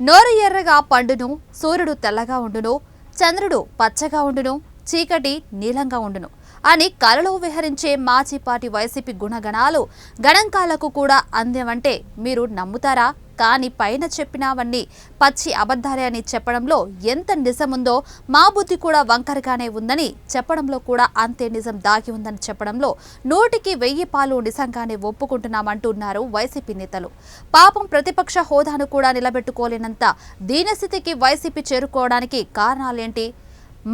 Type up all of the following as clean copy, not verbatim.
నోరు ఎర్రగా పండును, సూర్యుడు తెల్లగా ఉండును, చంద్రుడు పచ్చగా ఉండును, చీకటి నీలంగా ఉండును అని కలలో విహరించే మాచిపాటి వైసీపీ గుణగణాలు గణాంకాలకు కూడా అందేవంటే మీరు నమ్ముతారా? కానీ పైన చెప్పినవన్నీ పచ్చి అబద్ధాలే అని చెప్పడంలో ఎంత నిజముందో మా బుద్ధి కూడా వంకరగానే ఉందని చెప్పడంలో కూడా అంతే నిజం దాగి ఉందని చెప్పడంలో 100కి 1000 పాలు నిజంగానే ఒప్పుకుంటున్నామంటున్నారు వైసీపీ నేతలు. పాపం ప్రతిపక్ష హోదాను కూడా నిలబెట్టుకోలేనంత దీనస్థితికి వైసీపీ చేరుకోవడానికి కారణాలేంటి?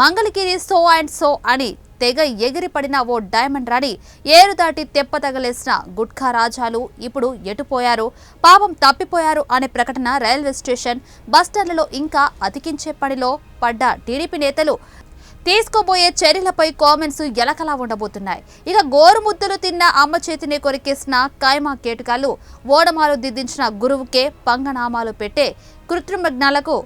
మంగళగిరి సో అండ్ సో అని తెగ ఎగిరిపడిన ఓ డైమండ్ రాణి ఏరు దాటి తెప్ప తగలేసిన గుట్కా రాజాలు ఇప్పుడు ఎటుపోయారు, పాపం తప్పిపోయారు అనే ప్రకటన రైల్వే స్టేషన్ బస్టాండ్లలో ఇంకా అతికించే పనిలో పడ్డ టీడీపీ నేతలు తీసుకోబోయే చర్యలపై కామెంట్స్ ఎలకలా ఉండబోతున్నాయి. ఇక గోరుముద్దలు తిన్న అమ్మ చేతిని కొరికేసిన కైమా కేటకాలు ఓడమాలు దిద్దించిన గురువుకే పంగనామాలు పెట్టే కృత్రిమజ్ఞాలకు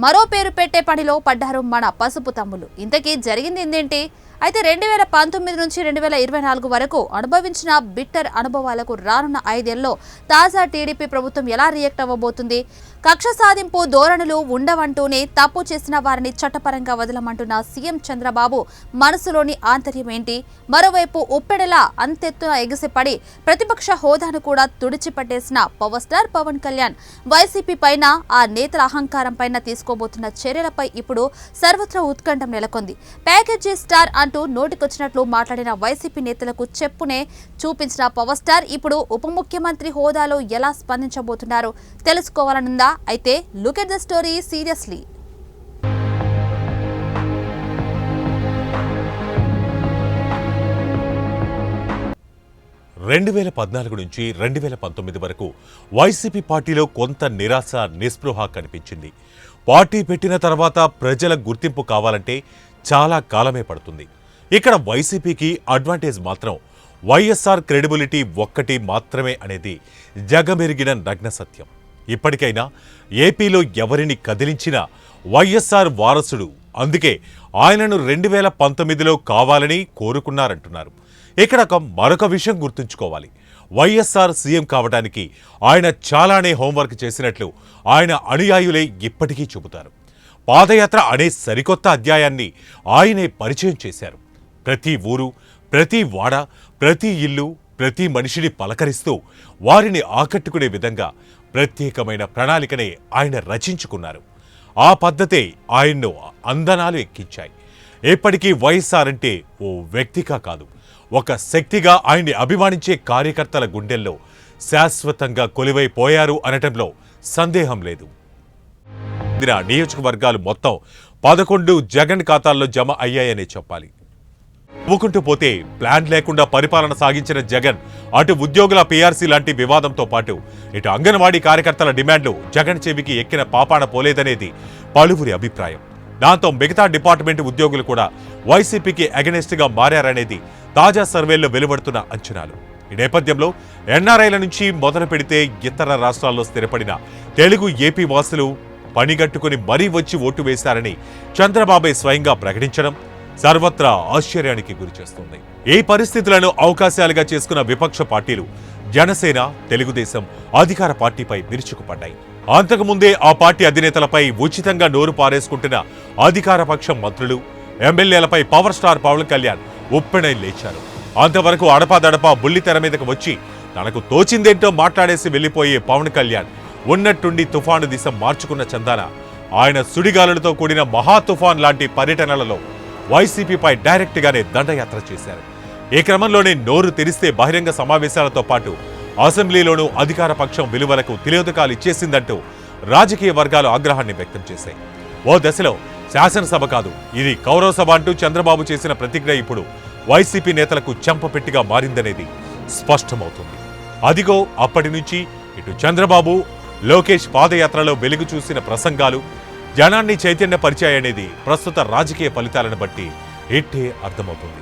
మరో పేరు పెట్టే పనిలో పడ్డారు మన పసుపు తమ్ములు. ఇంతకీ జరిగింది ఏంటి? అయితే 2019 నుంచి 2024 వరకు అనుభవించిన బిట్టర్ అనుభవాలకు రానున్న 5 ఏళ్లలో తాజా టీడీపీ ప్రభుత్వం ఎలా రియాక్ట్ అవ్వబోతుంది? కక్ష సాధింపు ధోరణులు ఉండవంటూనే తప్పు చేసిన వారిని చట్టపరంగా వదలమంటున్న సీఎం చంద్రబాబు మనసులోని ఆంతర్యం ఏంటి? మరోవైపు ఉప్పెడలా అంతెత్తున ఎగిసిపడి ప్రతిపక్ష హోదాను కూడా తుడిచిపట్టేసిన power star Pawan Kalyan YCP పైన, ఆ నేతల అహంకారం పైన తీసుకోబోతున్న చర్యలపై ఇప్పుడు సర్వత్రా ఉత్కంఠం నెలకొంది. ప్యాకేజీ స్టార్ అంటూ నోటికొచ్చినట్లు మాట్లాడిన వైసీపీ నేతలకు చెప్పునే చూపించిన పవర్ స్టార్ ఇప్పుడు ఉప ముఖ్యమంత్రి హోదాలో ఎలా స్పందించబోతున్నారు తెలుసుకోవాలనుందా? అయితే look at the story seriously. 2014 నుంచి 2019 వరకు వైసీపీ పార్టీలో కొంత నిరాశ, నిస్పృహ కనిపించింది. పార్టీ పెట్టిన తర్వాత ప్రజల గుర్తింపు కావాలంటే చాలా కాలమే పడుతుంది. ఇక్కడ వైసీపీకి అడ్వాంటేజ్ మాత్రం వైఎస్ఆర్ క్రెడిబిలిటీ ఒక్కటి మాత్రమే అనేది జగమెరిగిన నగ్న సత్యం. ఇప్పటికైనా ఏపీలో ఎవరిని కదిలించినా వైఎస్ఆర్ వారసుడు, అందుకే ఆయనను 2019లో కావాలని కోరుకున్నారంటున్నారు. ఇక్కడ మరొక విషయం గుర్తుంచుకోవాలి. వైఎస్ఆర్ సీఎం కావడానికి ఆయన చాలానే హోంవర్క్ చేసినట్లు ఆయన అనుయాయులే ఇప్పటికీ చెబుతారు. పాదయాత్ర అనే సరికొత్త అధ్యాయాన్ని ఆయనే పరిచయం చేశారు. ప్రతి ఊరు, ప్రతి వాడ, ప్రతి ఇల్లు, ప్రతి మనిషిని పలకరిస్తూ వారిని ఆకట్టుకునే విధంగా ప్రత్యేకమైన ప్రణాళికనే ఆయన రచించుకున్నారు. ఆ పద్ధతే ఆయన్ను అందనాలు ఎక్కించాయి. ఎప్పటికీ వైఎస్ఆర్ అంటే ఓ వ్యక్తిగా కాదు, ఒక శక్తిగా ఆయన్ని అభిమానించే కార్యకర్తల గుండెల్లో శాశ్వతంగా కొలువైపోయారు అనటంలో సందేహం లేదు. నియోజకవర్గాలు మొత్తం 11 జగన్ ఖాతాల్లో జమ అయ్యాయనే చెప్పాలి. నవ్వుకుంటూ పోతే ప్లాన్ లేకుండా పరిపాలన సాగించిన జగన్ అటు ఉద్యోగుల పీఆర్సీ లాంటి వివాదంతో పాటు ఇటు అంగన్వాడీ కార్యకర్తల డిమాండ్లు జగన్ చెవికి ఎక్కిన పాపాన పోలేదనేది పలువురి అభిప్రాయం. దాంతో మిగతా డిపార్ట్మెంట్ ఉద్యోగులు కూడా వైసీపీకి అగెనెస్ట్ గా మారారనేది తాజా సర్వేల్లో వెలువడుతున్న అంచనాలు. ఈ నేపథ్యంలో ఎన్ఆర్ఐల నుంచి మొదలు పెడితే ఇతర రాష్ట్రాల్లో స్థిరపడిన తెలుగు ఏపీ వాసులు పనిగట్టుకుని మరీ వచ్చి ఓటు వేశారని చంద్రబాబు స్వయంగా ప్రకటించడం సర్వత్రా ఆశ్చర్యానికి గురిచేస్తుంది. ఈ పరిస్థితులను అవకాశాలుగా చేసుకున్న విపక్ష పార్టీలు జనసేన, తెలుగుదేశం అధికార పార్టీపై విరుచుకుపడ్డాయి. అంతకుముందే ఆ పార్టీ అధినేతలపై ఉచితంగా నోరు పారేసుకుంటున్న అధికార పక్షం మంత్రులు, ఎమ్మెల్యేలపై పవర్ స్టార్ పవన్ కళ్యాణ్ ఉప్పెనై లేచారు. అంతవరకు అడపాదడపా బుల్లితెర మీదకు వచ్చి తనకు తోచిందేంటో మాట్లాడేసి వెళ్లిపోయే పవన్ కళ్యాణ్ ఉన్నట్టుండి తుఫాను దిశ మార్చుకున్న చందాన ఆయన సుడిగాలులతో కూడిన మహా తుఫాన్ లాంటి పర్యటనలలో వైసీపీపై డైరెక్ట్ గానే దండయాత్ర చేశారు. ఈ క్రమంలోనే నోరు తెరిస్తే బహిరంగ సమావేశాలతో పాటు అసెంబ్లీలోనూ అధికార పక్షం విలువలకు తిలోదకాలు ఇచ్చేసిందంటూ రాజకీయ వర్గాలు ఆగ్రహాన్ని వ్యక్తం చేశాయి. ఓ దశలో శాసనసభ కాదు, ఇది కౌరవ సభ అంటూ చంద్రబాబు చేసిన ప్రతిజ్ఞ ఇప్పుడు వైసీపీ నేతలకు చెంపపెట్టిగా మారిందనేది స్పష్టమవుతుంది. అదిగో అప్పటి నుంచి ఇటు చంద్రబాబు, లోకేష్ పాదయాత్రలో వెలుగు చూసిన ప్రసంగాలు జనాన్ని చైతన్యపరిచాయనేది ప్రస్తుత రాజకీయ ఫలితాలను బట్టి ఇట్టే అర్థమవుతుంది.